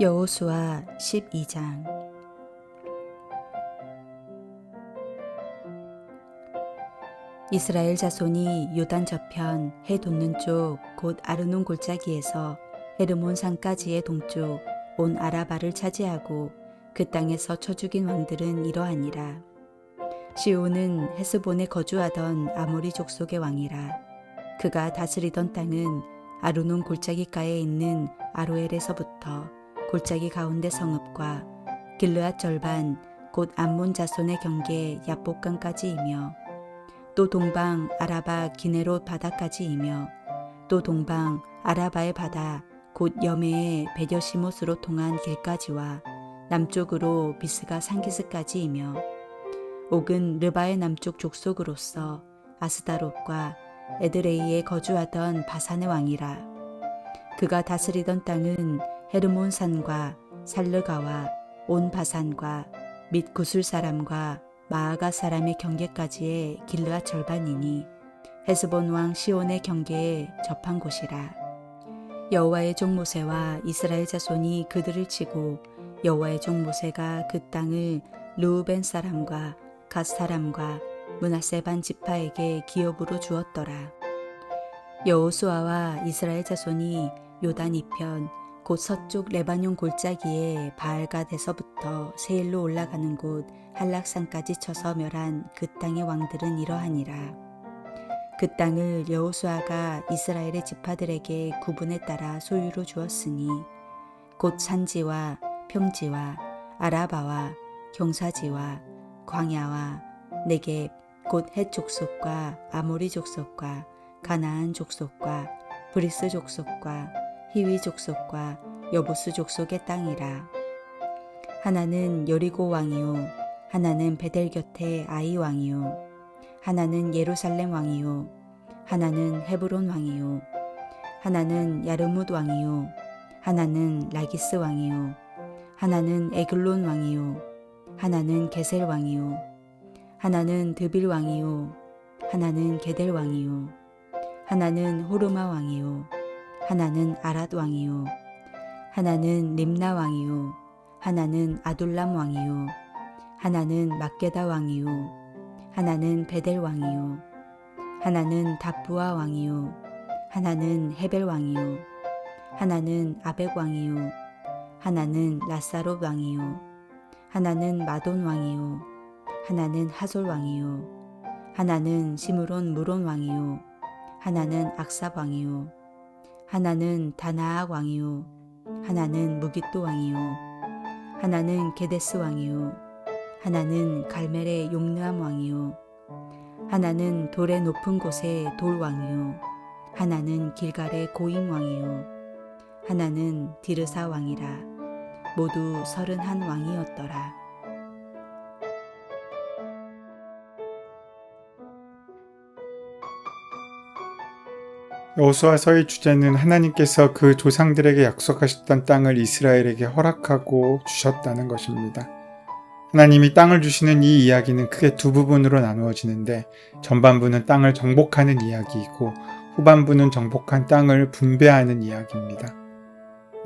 여호수아 12장. 이스라엘 자손이 요단 저편 해 돋는 쪽 곧 아르논 골짜기에서 헤르몬 산까지의 동쪽 온 아라바를 차지하고 그 땅에서 쳐 죽인 왕들은 이러하니라. 시온은 헤스본에 거주하던 아모리 족속의 왕이라. 그가 다스리던 땅은 아르논 골짜기가에 있는 아로엘에서부터 골짜기 가운데 성읍과 길르앗 절반 곧 암몬 자손의 경계 야복강까지이며 또 동방 아라바 기네롯 바다까지이며 또 동방 아라바의 바다 곧 여메의 베려시못으로 통한 길까지와 남쪽으로 비스가 상기스까지이며 옥은 르바의 남쪽 족속으로서 아스다롯과 에드레이에 거주하던 바산의 왕이라. 그가 다스리던 땅은 헤르몬 산과 살르가와 온 바산과 및 구술 사람과 마아가 사람의 경계까지의 길르앗 절반이니 헤스본 왕 시온의 경계에 접한 곳이라. 여호와의 종 모세와 이스라엘 자손이 그들을 치고 여호와의 종 모세가 그 땅을 르우벤 사람과 갓 사람과 므낫세 반 지파에게 기업으로 주었더라. 여호수아와 이스라엘 자손이 요단 이편 곧 서쪽 레바논 골짜기에 바알갓에서부터 세일로 올라가는 곳 한락산까지 쳐서 멸한 그 땅의 왕들은 이러하니라. 그 땅을 여호수아가 이스라엘의 지파들에게 구분에 따라 소유로 주었으니 곧 산지와 평지와 아라바와 경사지와 광야와 네겝 곧 헷 족속과 아모리 족속과 가나안 족속과 브리스 족속과 히위 족속과 여부스 족속의 땅이라. 하나는 여리고 왕이요 하나는 베델 곁에 아이 왕이요 하나는 예루살렘 왕이요 하나는 헤브론 왕이요 하나는 야르뭇 왕이요 하나는 라기스 왕이요 하나는 에글론 왕이요 하나는 게셀 왕이요 하나는 드빌 왕이요 하나는 게델 왕이요 하나는 호르마 왕이요 하나는 아랏 왕이요 하나는 림나 왕이요 하나는 아둘람 왕이요 하나는 막게다 왕이요 하나는 베델 왕이요 하나는 답부아 왕이요 하나는 헤벨 왕이요 하나는 아벡 왕이요 하나는 라사롯 왕이요 하나는 마돈 왕이요 하나는 하솔 왕이요 하나는 시므론 무론 왕이요 하나는 악삽 왕이요 하나는 다나악 왕이요 하나는 무깃도 왕이요 하나는 게데스 왕이요 하나는 갈멜의 용르암 왕이요 하나는 돌의 높은 곳의 돌 왕이요 하나는 길갈의 고임 왕이요 하나는 디르사 왕이라. 모두 31 왕이었더라. 여호수아서의 주제는 하나님께서 그 조상들에게 약속하셨던 땅을 이스라엘에게 허락하고 주셨다는 것입니다. 하나님이 땅을 주시는 이 이야기는 크게 두 부분으로 나누어지는데 전반부는 땅을 정복하는 이야기이고 후반부는 정복한 땅을 분배하는 이야기입니다.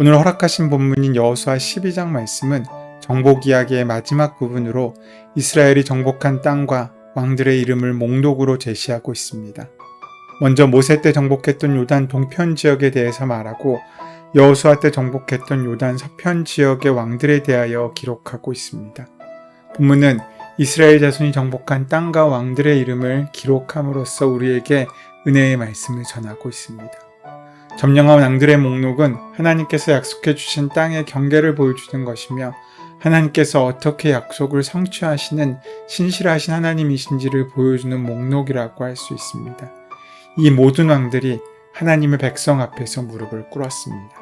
오늘 허락하신 본문인 여호수아 12장 말씀은 정복 이야기의 마지막 부분으로 이스라엘이 정복한 땅과 왕들의 이름을 목록으로 제시하고 있습니다. 먼저 모세 때 정복했던 요단 동편 지역에 대해서 말하고 여호수아 때 정복했던 요단 서편 지역의 왕들에 대하여 기록하고 있습니다. 본문은 이스라엘 자손이 정복한 땅과 왕들의 이름을 기록함으로써 우리에게 은혜의 말씀을 전하고 있습니다. 점령한 왕들의 목록은 하나님께서 약속해 주신 땅의 경계를 보여주는 것이며 하나님께서 어떻게 약속을 성취하시는 신실하신 하나님이신지를 보여주는 목록이라고 할 수 있습니다. 이 모든 왕들이 하나님의 백성 앞에서 무릎을 꿇었습니다.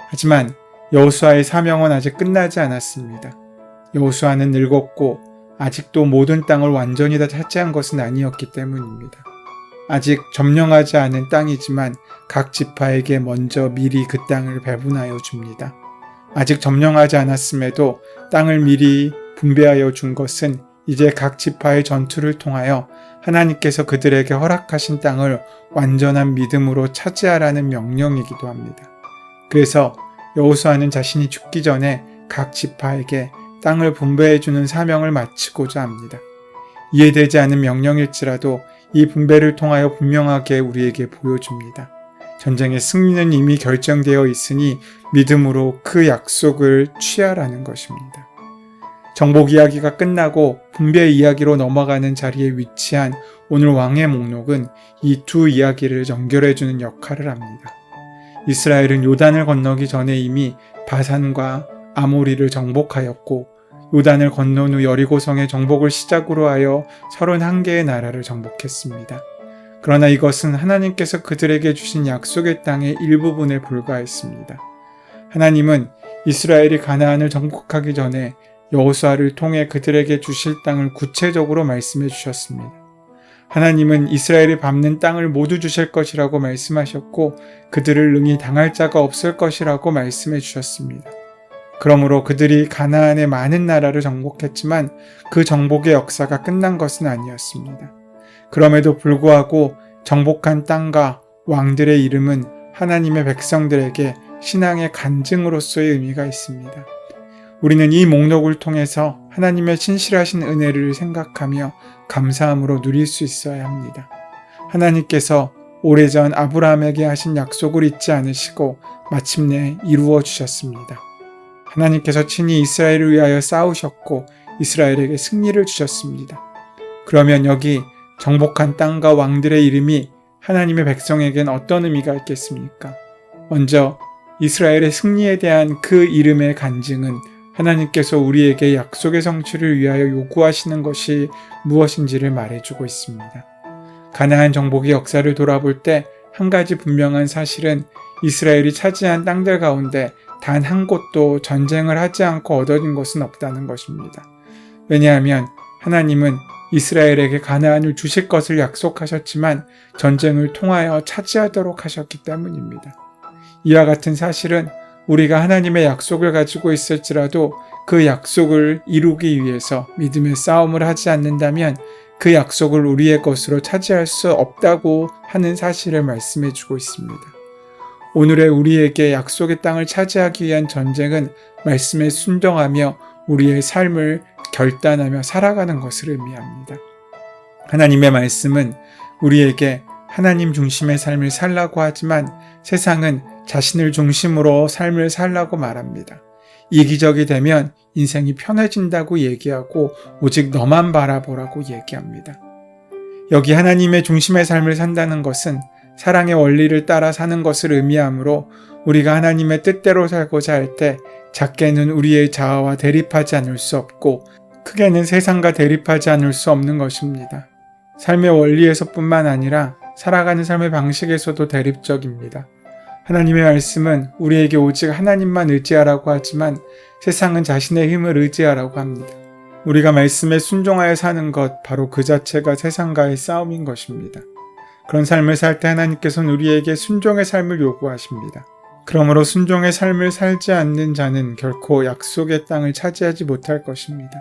하지만 여호수아의 사명은 아직 끝나지 않았습니다. 여호수아는 늙었고 아직도 모든 땅을 완전히 다 차지한 것은 아니었기 때문입니다. 아직 점령하지 않은 땅이지만 각 지파에게 먼저 미리 그 땅을 배분하여 줍니다. 아직 점령하지 않았음에도 땅을 미리 분배하여 준 것은 이제 각 지파의 전투를 통하여 하나님께서 그들에게 허락하신 땅을 완전한 믿음으로 차지하라는 명령이기도 합니다. 그래서 여호수아는 자신이 죽기 전에 각 지파에게 땅을 분배해주는 사명을 마치고자 합니다. 이해되지 않은 명령일지라도 이 분배를 통하여 분명하게 우리에게 보여줍니다. 전쟁의 승리는 이미 결정되어 있으니 믿음으로 그 약속을 취하라는 것입니다. 정복 이야기가 끝나고 분배 이야기로 넘어가는 자리에 위치한 오늘 왕의 목록은 이 두 이야기를 연결해주는 역할을 합니다. 이스라엘은 요단을 건너기 전에 이미 바산과 아모리를 정복하였고 요단을 건넌 후 여리고성의 정복을 시작으로 하여 31개의 나라를 정복했습니다. 그러나 이것은 하나님께서 그들에게 주신 약속의 땅의 일부분에 불과했습니다. 하나님은 이스라엘이 가나안을 정복하기 전에 여호수아를 통해 그들에게 주실 땅을 구체적으로 말씀해 주셨습니다. 하나님은 이스라엘이 밟는 땅을 모두 주실 것이라고 말씀하셨고 그들을 능히 당할 자가 없을 것이라고 말씀해 주셨습니다. 그러므로 그들이 가나안의 많은 나라를 정복했지만 그 정복의 역사가 끝난 것은 아니었습니다. 그럼에도 불구하고 정복한 땅과 왕들의 이름은 하나님의 백성들에게 신앙의 간증으로서의 의미가 있습니다. 우리는 이 목록을 통해서 하나님의 신실하신 은혜를 생각하며 감사함으로 누릴 수 있어야 합니다. 하나님께서 오래전 아브라함에게 하신 약속을 잊지 않으시고 마침내 이루어 주셨습니다. 하나님께서 친히 이스라엘을 위하여 싸우셨고 이스라엘에게 승리를 주셨습니다. 그러면 여기 정복한 땅과 왕들의 이름이 하나님의 백성에겐 어떤 의미가 있겠습니까? 먼저 이스라엘의 승리에 대한 그 이름의 간증은 하나님께서 우리에게 약속의 성취를 위하여 요구하시는 것이 무엇인지를 말해주고 있습니다. 가나안 정복의 역사를 돌아볼 때 한 가지 분명한 사실은 이스라엘이 차지한 땅들 가운데 단 한 곳도 전쟁을 하지 않고 얻어진 것은 없다는 것입니다. 왜냐하면 하나님은 이스라엘에게 가나안을 주실 것을 약속하셨지만 전쟁을 통하여 차지하도록 하셨기 때문입니다. 이와 같은 사실은 우리가 하나님의 약속을 가지고 있을지라도 그 약속을 이루기 위해서 믿음의 싸움을 하지 않는다면 그 약속을 우리의 것으로 차지할 수 없다고 하는 사실을 말씀해 주고 있습니다. 오늘의 우리에게 약속의 땅을 차지하기 위한 전쟁은 말씀에 순종하며 우리의 삶을 결단하며 살아가는 것을 의미합니다. 하나님의 말씀은 우리에게 하나님 중심의 삶을 살라고 하지만 세상은 자신을 중심으로 삶을 살라고 말합니다. 이기적이 되면 인생이 편해진다고 얘기하고 오직 너만 바라보라고 얘기합니다. 여기 하나님의 중심의 삶을 산다는 것은 사랑의 원리를 따라 사는 것을 의미하므로 우리가 하나님의 뜻대로 살고자 할 때 작게는 우리의 자아와 대립하지 않을 수 없고 크게는 세상과 대립하지 않을 수 없는 것입니다. 삶의 원리에서뿐만 아니라 살아가는 삶의 방식에서도 대립적입니다. 하나님의 말씀은 우리에게 오직 하나님만 의지하라고 하지만 세상은 자신의 힘을 의지하라고 합니다. 우리가 말씀에 순종하여 사는 것 바로 그 자체가 세상과의 싸움인 것입니다. 그런 삶을 살 때 하나님께서는 우리에게 순종의 삶을 요구하십니다. 그러므로 순종의 삶을 살지 않는 자는 결코 약속의 땅을 차지하지 못할 것입니다.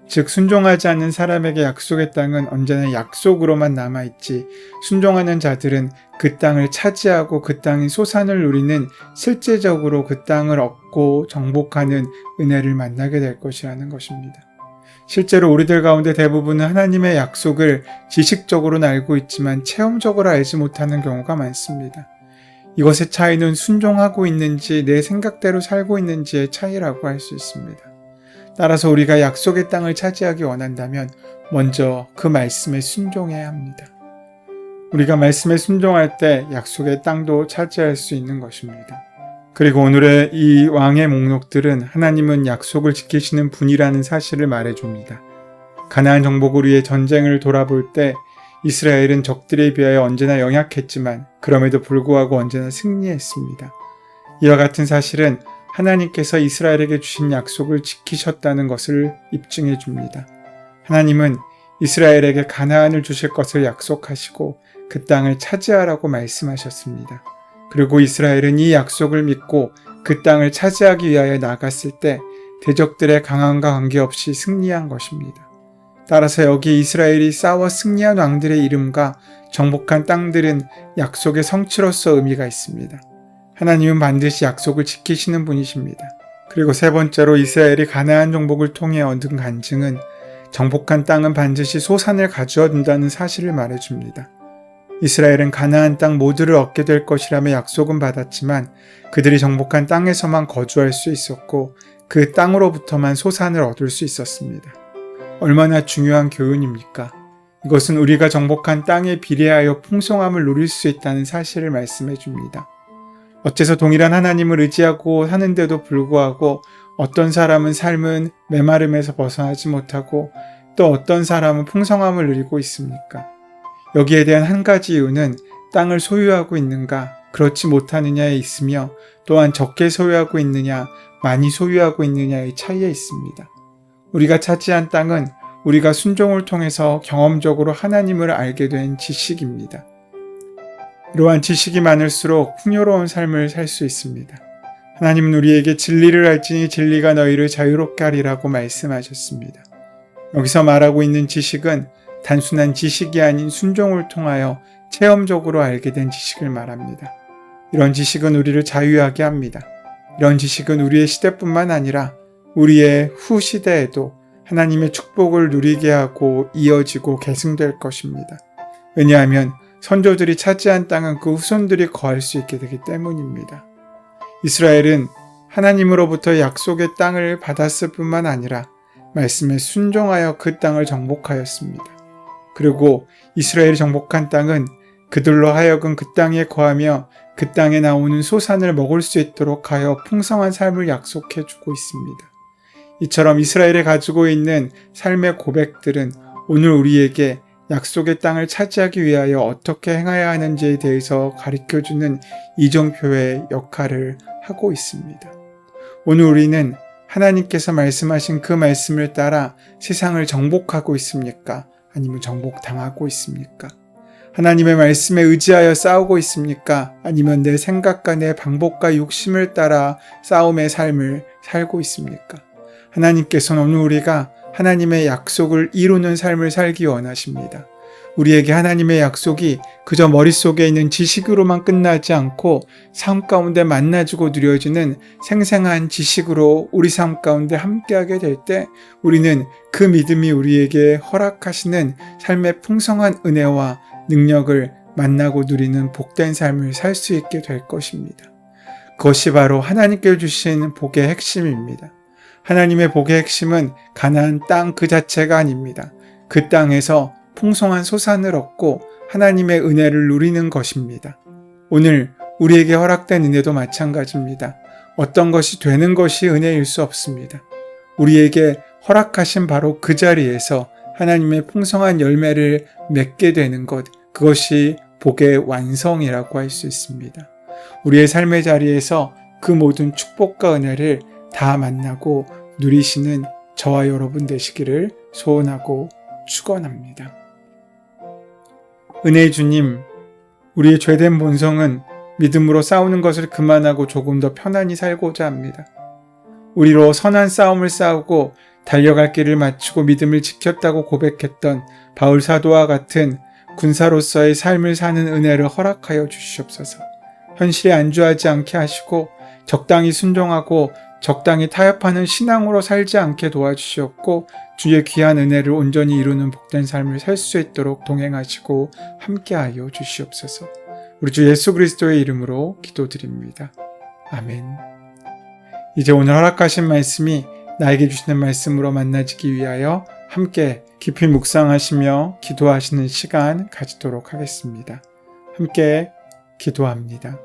즉 순종하지 않는 사람에게 약속의 땅은 언제나 약속으로만 남아있지 순종하는 자들은 그 땅을 차지하고 그 땅의 소산을 누리는 실제적으로 그 땅을 얻고 정복하는 은혜를 만나게 될 것이라는 것입니다. 실제로 우리들 가운데 대부분은 하나님의 약속을 지식적으로는 알고 있지만 체험적으로 알지 못하는 경우가 많습니다. 이것의 차이는 순종하고 있는지 내 생각대로 살고 있는지의 차이라고 할 수 있습니다. 따라서 우리가 약속의 땅을 차지하기 원한다면 먼저 그 말씀에 순종해야 합니다. 우리가 말씀에 순종할 때 약속의 땅도 차지할 수 있는 것입니다. 그리고 오늘의 이 왕의 목록들은 하나님은 약속을 지키시는 분이라는 사실을 말해줍니다. 가나안 정복을 위해 전쟁을 돌아볼 때 이스라엘은 적들에 비하여 언제나 연약했지만 그럼에도 불구하고 언제나 승리했습니다. 이와 같은 사실은 하나님께서 이스라엘에게 주신 약속을 지키셨다는 것을 입증해 줍니다. 하나님은 이스라엘에게 가나안을 주실 것을 약속하시고 그 땅을 차지하라고 말씀하셨습니다. 그리고 이스라엘은 이 약속을 믿고 그 땅을 차지하기 위하여 나갔을 때 대적들의 강함과 관계없이 승리한 것입니다. 따라서 여기 이스라엘이 싸워 승리한 왕들의 이름과 정복한 땅들은 약속의 성취로서 의미가 있습니다. 하나님은 반드시 약속을 지키시는 분이십니다. 그리고 세 번째로 이스라엘이 가나안 정복을 통해 얻은 간증은 정복한 땅은 반드시 소산을 가져다 준다는 사실을 말해줍니다. 이스라엘은 가나안 땅 모두를 얻게 될 것이라며 약속은 받았지만 그들이 정복한 땅에서만 거주할 수 있었고 그 땅으로부터만 소산을 얻을 수 있었습니다. 얼마나 중요한 교훈입니까? 이것은 우리가 정복한 땅에 비례하여 풍성함을 누릴 수 있다는 사실을 말씀해 줍니다. 어째서 동일한 하나님을 의지하고 사는데도 불구하고 어떤 사람은 삶은 메마름에서 벗어나지 못하고 또 어떤 사람은 풍성함을 누리고 있습니까? 여기에 대한 한 가지 이유는 땅을 소유하고 있는가, 그렇지 못하느냐에 있으며 또한 적게 소유하고 있느냐, 많이 소유하고 있느냐의 차이에 있습니다. 우리가 차지한 땅은 우리가 순종을 통해서 경험적으로 하나님을 알게 된 지식입니다. 이러한 지식이 많을수록 풍요로운 삶을 살 수 있습니다. 하나님은 우리에게 진리를 알지니 진리가 너희를 자유롭게 하리라고 말씀하셨습니다. 여기서 말하고 있는 지식은 단순한 지식이 아닌 순종을 통하여 체험적으로 알게 된 지식을 말합니다. 이런 지식은 우리를 자유하게 합니다. 이런 지식은 우리의 시대뿐만 아니라 우리의 후 시대에도 하나님의 축복을 누리게 하고 이어지고 계승될 것입니다. 왜냐하면 선조들이 차지한 땅은 그 후손들이 거할 수 있게 되기 때문입니다. 이스라엘은 하나님으로부터 약속의 땅을 받았을 뿐만 아니라 말씀에 순종하여 그 땅을 정복하였습니다. 그리고 이스라엘이 정복한 땅은 그들로 하여금 그 땅에 거하며 그 땅에 나오는 소산을 먹을 수 있도록 하여 풍성한 삶을 약속해 주고 있습니다. 이처럼 이스라엘이 가지고 있는 삶의 고백들은 오늘 우리에게 약속의 땅을 차지하기 위하여 어떻게 행해야 하는지에 대해서 가르쳐주는 이정표의 역할을 하고 있습니다. 오늘 우리는 하나님께서 말씀하신 그 말씀을 따라 세상을 정복하고 있습니까? 아니면 정복당하고 있습니까? 하나님의 말씀에 의지하여 싸우고 있습니까? 아니면 내 생각과 내 방법과 욕심을 따라 싸움의 삶을 살고 있습니까? 하나님께서는 오늘 우리가 하나님의 약속을 이루는 삶을 살기 원하십니다. 우리에게 하나님의 약속이 그저 머릿속에 있는 지식으로만 끝나지 않고 삶 가운데 만나지고 누려지는 생생한 지식으로 우리 삶 가운데 함께하게 될 때 우리는 그 믿음이 우리에게 허락하시는 삶의 풍성한 은혜와 능력을 만나고 누리는 복된 삶을 살 수 있게 될 것입니다. 그것이 바로 하나님께 주신 복의 핵심입니다. 하나님의 복의 핵심은 가나안 땅 그 자체가 아닙니다. 그 땅에서 풍성한 소산을 얻고 하나님의 은혜를 누리는 것입니다. 오늘 우리에게 허락된 은혜도 마찬가지입니다. 어떤 것이 되는 것이 은혜일 수 없습니다. 우리에게 허락하신 바로 그 자리에서 하나님의 풍성한 열매를 맺게 되는 것, 그것이 복의 완성이라고 할 수 있습니다. 우리의 삶의 자리에서 그 모든 축복과 은혜를 다 만나고 누리시는 저와 여러분 되시기를 소원하고 축원합니다. 은혜의 주님, 우리의 죄된 본성은 믿음으로 싸우는 것을 그만하고 조금 더 편안히 살고자 합니다. 우리로 선한 싸움을 싸우고 달려갈 길을 마치고 믿음을 지켰다고 고백했던 바울 사도와 같은 군사로서의 삶을 사는 은혜를 허락하여 주시옵소서. 현실에 안주하지 않게 하시고 적당히 순종하고 적당히 타협하는 신앙으로 살지 않게 도와주시옵고 주의 귀한 은혜를 온전히 이루는 복된 삶을 살 수 있도록 동행하시고 함께하여 주시옵소서. 우리 주 예수 그리스도의 이름으로 기도드립니다. 아멘. 이제 오늘 허락하신 말씀이 나에게 주시는 말씀으로 만나지기 위하여 함께 깊이 묵상하시며 기도하시는 시간 가지도록 하겠습니다. 함께 기도합니다.